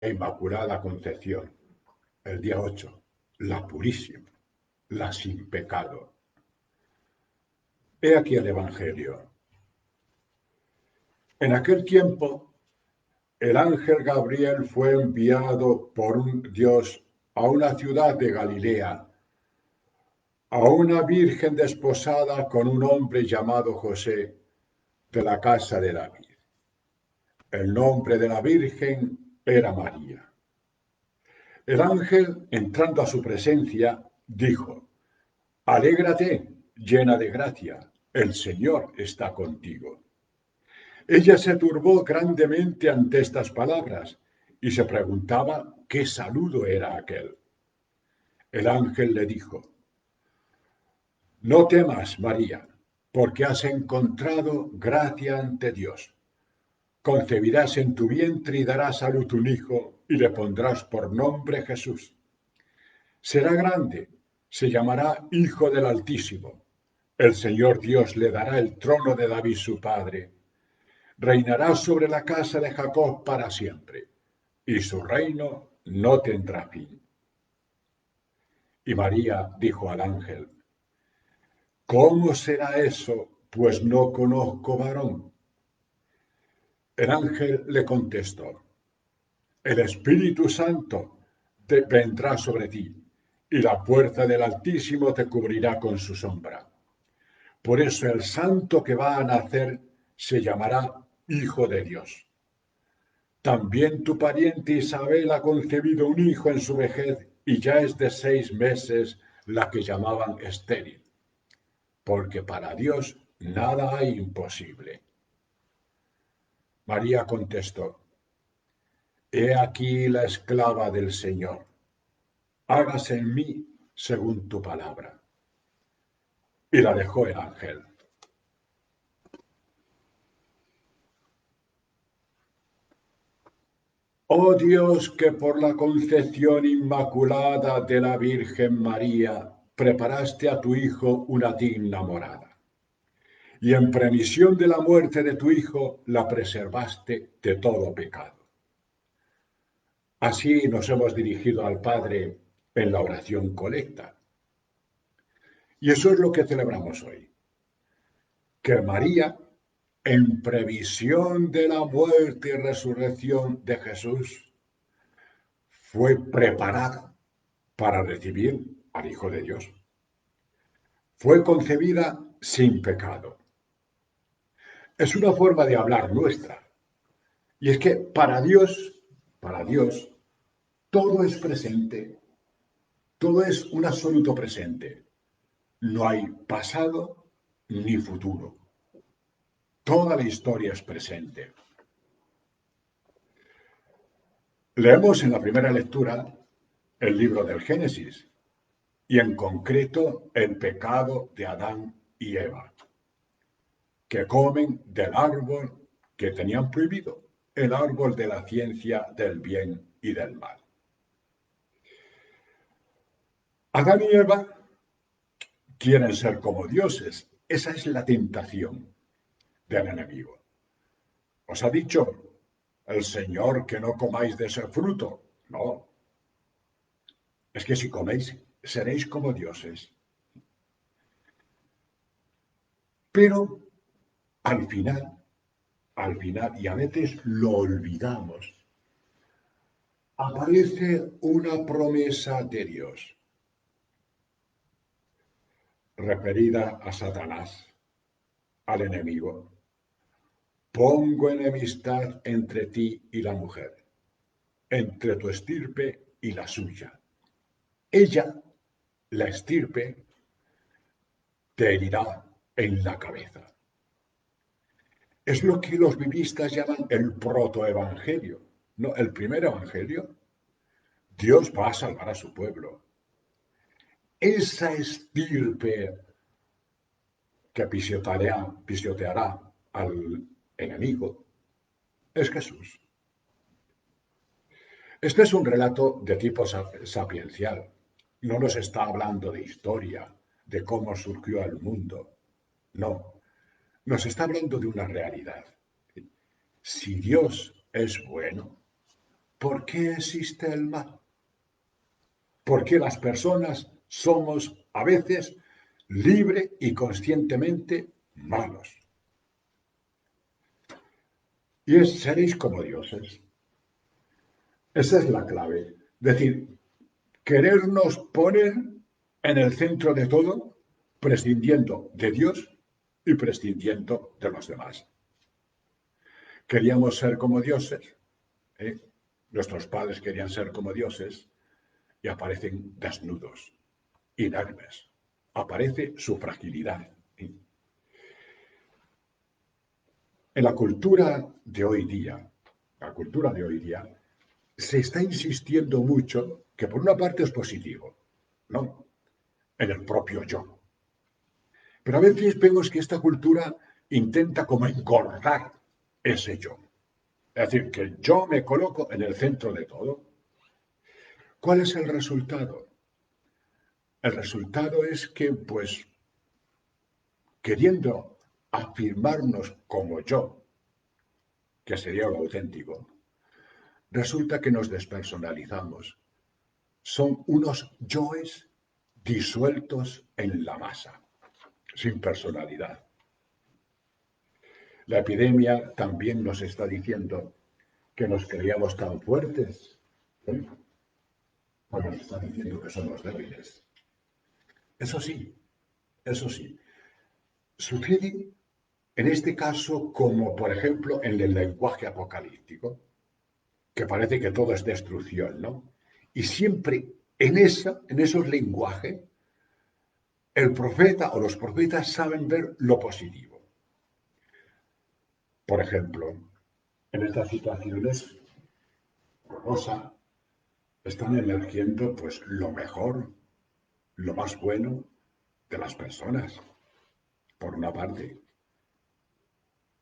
Inmaculada Concepción, el día 8, la purísima, la sin pecado. He aquí el Evangelio. En aquel tiempo, el ángel Gabriel fue enviado por un Dios a una ciudad de Galilea, a una virgen desposada con un hombre llamado José, de la casa de David. El nombre de la virgen era María. El ángel, entrando a su presencia, dijo: Alégrate, llena de gracia, el Señor está contigo. Ella se turbó grandemente ante estas palabras y se preguntaba qué saludo era aquel. El ángel le dijo: No temas, María, porque has encontrado gracia ante Dios. Concebirás en tu vientre y darás a luz un hijo y le pondrás por nombre Jesús. Será grande, se llamará Hijo del Altísimo. El Señor Dios le dará el trono de David su padre. Reinará sobre la casa de Jacob para siempre, y su reino no tendrá fin. Y María dijo al ángel: ¿Cómo será eso, pues no conozco varón? El ángel le contestó: El Espíritu Santo vendrá sobre ti, y la fuerza del Altísimo te cubrirá con su sombra. Por eso el santo que va a nacer se llamará Hijo de Dios. También tu pariente Isabel ha concebido un hijo en su vejez y ya es de 6 meses la que llamaban estéril, porque para Dios nada hay imposible. María contestó: He aquí la esclava del Señor. Hágase en mí según tu palabra. Y la dejó el ángel. Oh Dios, que por la concepción inmaculada de la Virgen María preparaste a tu Hijo una digna morada, y en previsión de la muerte de tu Hijo la preservaste de todo pecado. Así nos hemos dirigido al Padre en la oración colecta. Y eso es lo que celebramos hoy, que María, en previsión de la muerte y resurrección de Jesús, fue preparada para recibir al Hijo de Dios. Fue concebida sin pecado. Es una forma de hablar nuestra. Y es que para Dios, todo es presente, todo es un absoluto presente. No hay pasado ni futuro. Toda la historia es presente. Leemos en la primera lectura el libro del Génesis y en concreto el pecado de Adán y Eva, que comen del árbol que tenían prohibido, el árbol de la ciencia del bien y del mal. Adán y Eva quieren ser como dioses. Esa es la tentación del enemigo. Os ha dicho el Señor que no comáis de ese fruto. No, es que si coméis seréis como dioses. Pero al final, y a veces lo olvidamos, aparece una promesa de Dios referida a Satanás, al enemigo. Pongo enemistad entre ti y la mujer, entre tu estirpe y la suya. Ella, la estirpe, te herirá en la cabeza. Es lo que los biblistas llaman el protoevangelio. No, el primer evangelio. Dios va a salvar a su pueblo. Esa estirpe que pisoteará al enemigo es Jesús. Este es un relato de tipo sapiencial. No nos está hablando de historia, de cómo surgió el mundo. No, nos está hablando de una realidad. Si Dios es bueno, ¿por qué existe el mal? ¿Por qué las personas somos a veces libre y conscientemente malos? Y seréis como dioses. Esa es la clave. Es decir, querernos poner en el centro de todo, prescindiendo de Dios y prescindiendo de los demás. Queríamos ser como dioses, ¿eh? Nuestros padres querían ser como dioses y aparecen desnudos, inermes. Aparece su fragilidad. En la cultura de hoy día, se está insistiendo mucho que por una parte es positivo, ¿no? En el propio yo. Pero a veces vemos que esta cultura intenta como engordar ese yo. Es decir, que yo me coloco en el centro de todo. ¿Cuál es el resultado? El resultado es que, pues, queriendo afirmarnos como yo, que sería lo auténtico, resulta que nos despersonalizamos. Son unos yoes disueltos en la masa, sin personalidad. La epidemia también nos está diciendo que nos creíamos tan fuertes, ¿eh? Pues nos está diciendo que somos débiles. Eso sí, eso sí. Sucede en este caso como, por ejemplo, en el lenguaje apocalíptico, que parece que todo es destrucción, ¿no? Y siempre en esos lenguajes, el profeta o los profetas saben ver lo positivo. Por ejemplo, en estas situaciones, Rosa, están emergiendo pues lo mejor, lo más bueno de las personas, por una parte.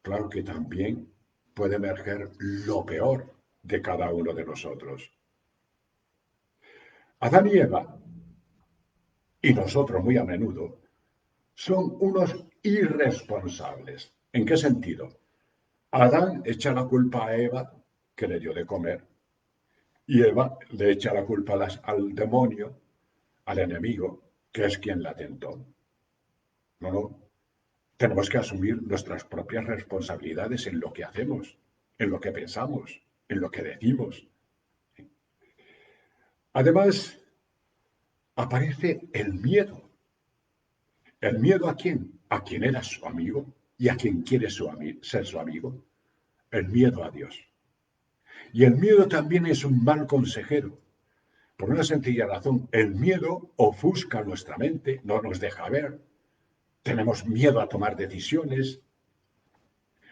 Claro que también puede emerger lo peor de cada uno de nosotros. Adán y Eva, y nosotros muy a menudo, son unos irresponsables. ¿En qué sentido? Adán echa la culpa a Eva, que le dio de comer, y Eva le echa la culpa al demonio, al enemigo, que es quien la tentó. No, no. Tenemos que asumir nuestras propias responsabilidades en lo que hacemos, en lo que pensamos, en lo que decimos. Además, aparece el miedo. ¿El miedo a quién? A quien era su amigo y a quien quiere ser su amigo. El miedo a Dios. Y el miedo también es un mal consejero. Por una sencilla razón, el miedo ofusca nuestra mente, no nos deja ver. Tenemos miedo a tomar decisiones.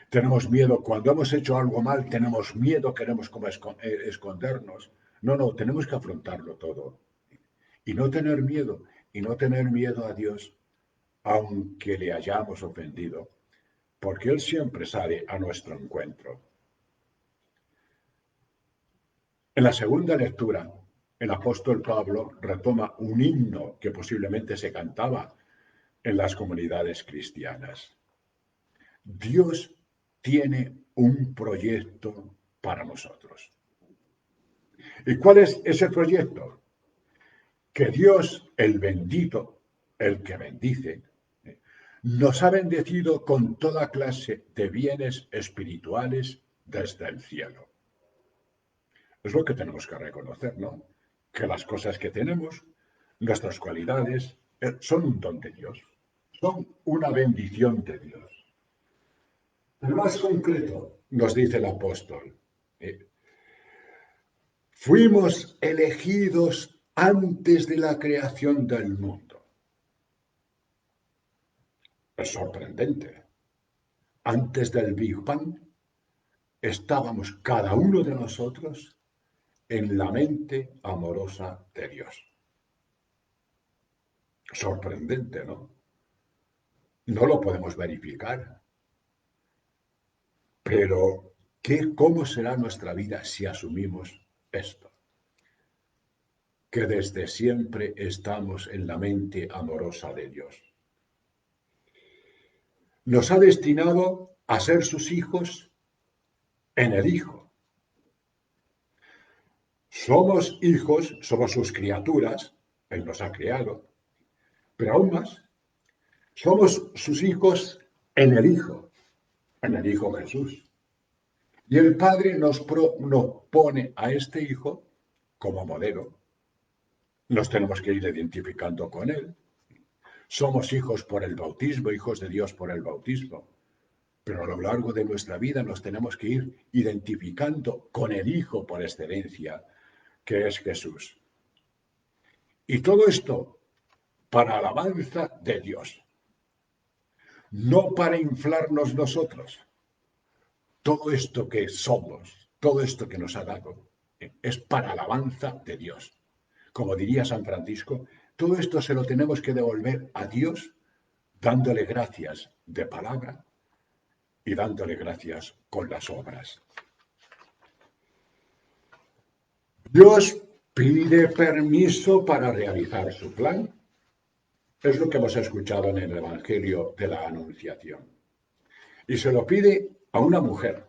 Tenemos miedo, cuando hemos hecho algo mal, tenemos miedo, queremos como escondernos. No, no, tenemos que afrontarlo todo. Y no tener miedo, y no tener miedo a Dios, aunque le hayamos ofendido, porque Él siempre sale a nuestro encuentro. En la segunda lectura, el apóstol Pablo retoma un himno que posiblemente se cantaba en las comunidades cristianas. Dios tiene un proyecto para nosotros. ¿Y cuál es ese proyecto? Que Dios, el bendito, el que bendice, nos ha bendecido con toda clase de bienes espirituales desde el cielo. Es lo que tenemos que reconocer, ¿no? Que las cosas que tenemos, nuestras cualidades, son un don de Dios, son una bendición de Dios. El más concreto, nos dice el apóstol, eh, fuimos elegidos antes de la creación del mundo. Es sorprendente. Antes del Big Bang estábamos cada uno de nosotros en la mente amorosa de Dios. Sorprendente, ¿no? No lo podemos verificar, pero ¿cómo será nuestra vida si asumimos esto? Que desde siempre estamos en la mente amorosa de Dios. Nos ha destinado a ser sus hijos en el Hijo. Somos hijos, somos sus criaturas, Él nos ha creado, pero aún más, somos sus hijos en el Hijo Jesús. Y el Padre nos pone a este Hijo como modelo. Nos tenemos que ir identificando con Él. Somos hijos por el bautismo, hijos de Dios por el bautismo. Pero a lo largo de nuestra vida nos tenemos que ir identificando con el Hijo por excelencia, que es Jesús. Y todo esto para alabanza de Dios, no para inflarnos nosotros. Todo esto que somos, todo esto que nos ha dado, es para alabanza de Dios. Como diría San Francisco, todo esto se lo tenemos que devolver a Dios dándole gracias de palabra y dándole gracias con las obras. Dios pide permiso para realizar su plan. Es lo que hemos escuchado en el Evangelio de la Anunciación. Y se lo pide a una mujer,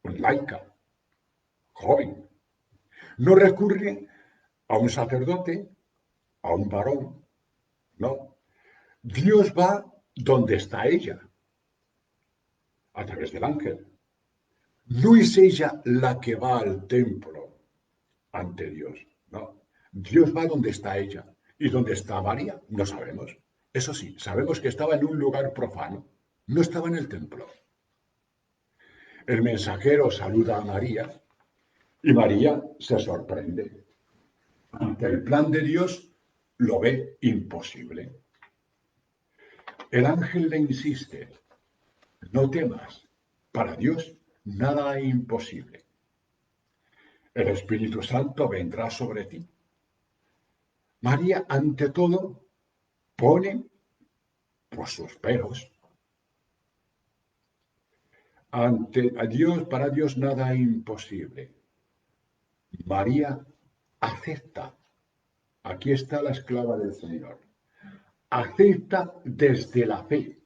un laica, joven. No recurre a un sacerdote, a un varón, no. Dios va donde está ella, a través del ángel. No es ella la que va al templo ante Dios, no. Dios va donde está ella. ¿Y dónde está María? No sabemos. Eso sí, sabemos que estaba en un lugar profano, no estaba en el templo. El mensajero saluda a María y María se sorprende. Ante el plan de Dios lo ve imposible. El ángel le insiste, no temas, para Dios nada es imposible. El Espíritu Santo vendrá sobre ti. María, ante todo, pone pues sus peros. Para Dios nada es imposible. María acepta. Aquí está la esclava del Señor. Acepta desde la fe.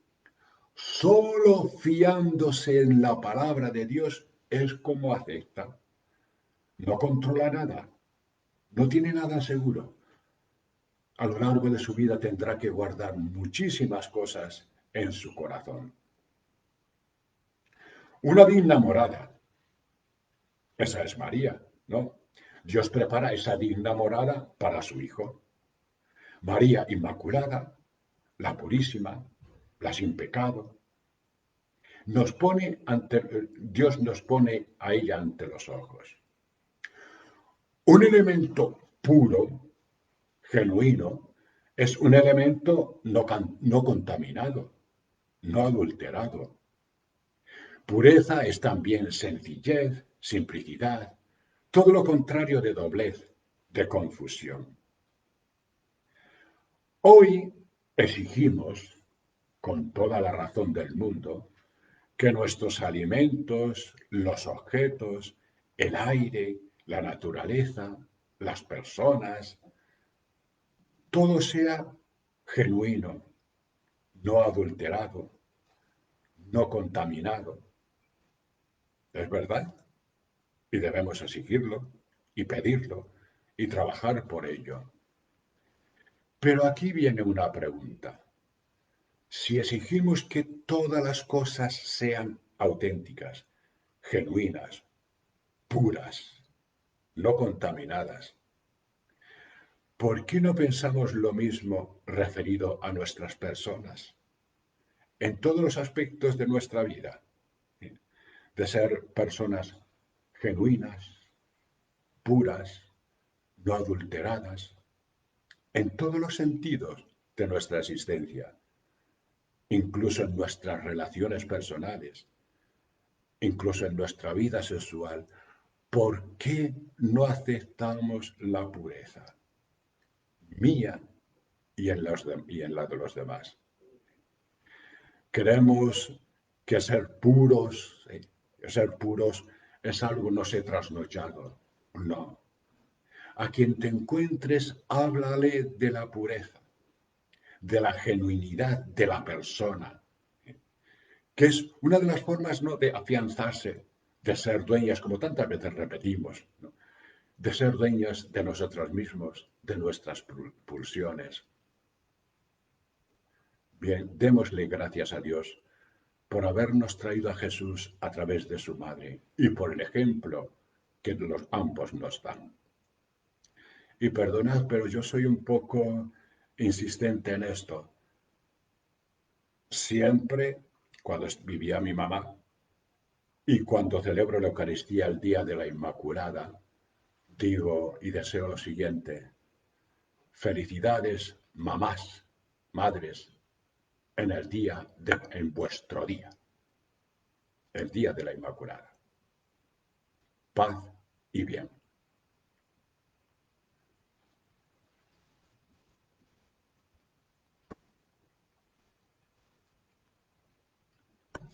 Solo fiándose en la palabra de Dios es como acepta. No controla nada, no tiene nada seguro. A lo largo de su vida tendrá que guardar muchísimas cosas en su corazón. Una digna morada, esa es María, ¿no? Dios prepara esa digna morada para su Hijo. María Inmaculada, la purísima, la sin pecado. Dios nos pone a ella ante los ojos. Un elemento puro, genuino, es un elemento no contaminado, no adulterado. Pureza es también sencillez, simplicidad, todo lo contrario de doblez, de confusión. Hoy exigimos, con toda la razón del mundo, que nuestros alimentos, los objetos, el aire, la naturaleza, las personas, todo sea genuino, no adulterado, no contaminado. ¿Es verdad? Y debemos exigirlo y pedirlo y trabajar por ello. Pero aquí viene una pregunta. Si exigimos que todas las cosas sean auténticas, genuinas, puras, no contaminadas, ¿por qué no pensamos lo mismo referido a nuestras personas? En todos los aspectos de nuestra vida, de ser personas genuinas, puras, no adulteradas, en todos los sentidos de nuestra existencia, incluso en nuestras relaciones personales, incluso en nuestra vida sexual. ¿Por qué no aceptamos la pureza mía y en la de los demás? Creemos que ser puros es algo no sé trasnochado. No. A quien te encuentres, háblale de la pureza, de la genuinidad de la persona, que es una de las formas, ¿no?, de afianzarse de ser dueñas, como tantas veces repetimos, ¿no? De ser dueñas de nosotros mismos, de nuestras pulsiones. Bien, démosle gracias a Dios por habernos traído a Jesús a través de su madre y por el ejemplo que ambos nos dan. Y perdonad, pero yo soy un poco insistente en esto. Siempre, cuando vivía mi mamá y cuando celebro la Eucaristía el día de la Inmaculada, digo y deseo lo siguiente: felicidades, mamás, madres, en vuestro día, el día de la Inmaculada. Paz y bien.